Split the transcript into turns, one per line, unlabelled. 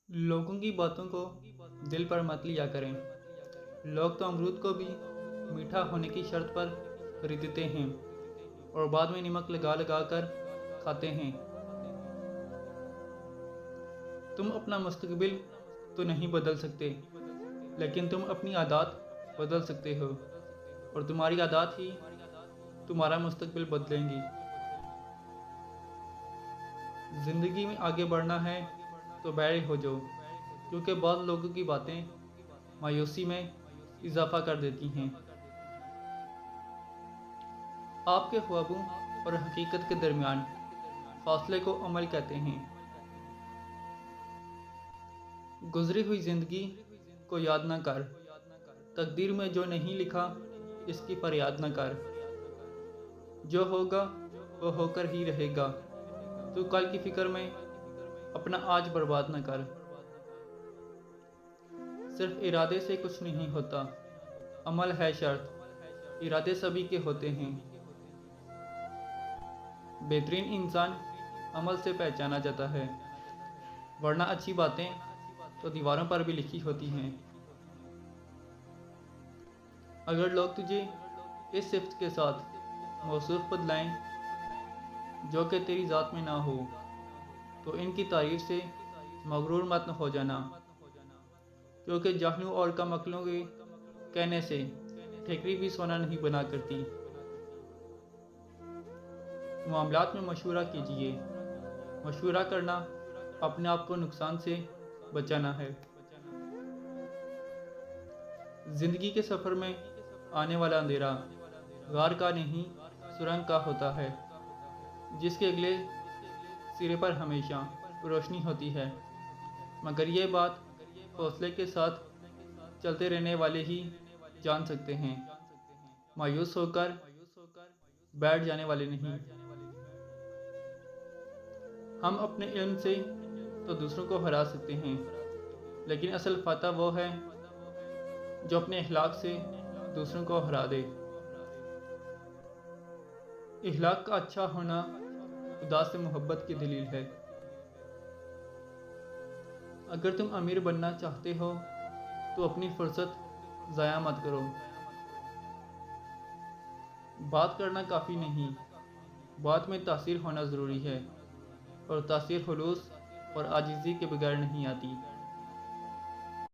لوگوں کی باتوں کو دل پر مت لیا کریں۔ لوگ تو امرود کو بھی میٹھا ہونے کی شرط پر خریدتے ہیں اور بعد میں نمک لگا لگا کر کھاتے ہیں۔ تم اپنا مستقبل تو نہیں بدل سکتے، لیکن تم اپنی عادات بدل سکتے ہو، اور تمہاری عادات ہی تمہارا مستقبل بدلیں گی۔ زندگی میں آگے بڑھنا ہے تو بیڑے ہو جاؤ، کیونکہ بعض لوگوں کی باتیں مایوسی میں اضافہ کر دیتی ہیں۔ آپ کے خوابوں اور حقیقت کے درمیان فاصلے کو عمل کہتے ہیں۔ گزری ہوئی زندگی کو یاد نہ کر، تقدیر میں جو نہیں لکھا اس کی فریاد نہ کر۔ جو ہوگا وہ ہو کر ہی رہے گا، تو کل کی فکر میں اپنا آج برباد نہ کر۔ صرف ارادے سے کچھ نہیں ہوتا، عمل ہے شرط، ارادے سبھی کے ہوتے ہیں۔ بہترین انسان عمل سے پہچانا جاتا ہے، ورنہ اچھی باتیں تو دیواروں پر بھی لکھی ہوتی ہیں۔ اگر لوگ تجھے اس صفت کے ساتھ موصوف بدلائیں جو کہ تیری ذات میں نہ ہو، تو ان کی تعریف سے مغرور مت ہو جانا، کیونکہ جاہلوں اور کم عقلوں کے کہنے سے ٹھیکری بھی سونا نہیں بنا کرتی۔ معاملات میں مشورہ کیجیے، مشورہ کرنا اپنے آپ کو نقصان سے بچانا ہے۔ زندگی کے سفر میں آنے والا اندھیرا غار کا نہیں سرنگ کا ہوتا ہے، جس کے اگلے سرے پر ہمیشہ روشنی ہوتی ہے، مگر یہ بات حوصلے کے ساتھ چلتے رہنے والے ہی جان سکتے ہیں، مایوس ہو کر بیٹھ جانے والے نہیں۔ ہم اپنے علم سے تو دوسروں کو ہرا سکتے ہیں، لیکن اصل فاتح وہ ہے جو اپنے اخلاق سے دوسروں کو ہرا دے۔ اخلاق کا اچھا ہونا خدا سے محبت کی دلیل ہے۔ اگر تم امیر بننا چاہتے ہو تو اپنی فرصت ضائع مت کرو۔ بات کرنا کافی نہیں، بات میں تاثیر ہونا ضروری ہے، اور تاثیر خلوص اور عاجزی کے بغیر نہیں آتی۔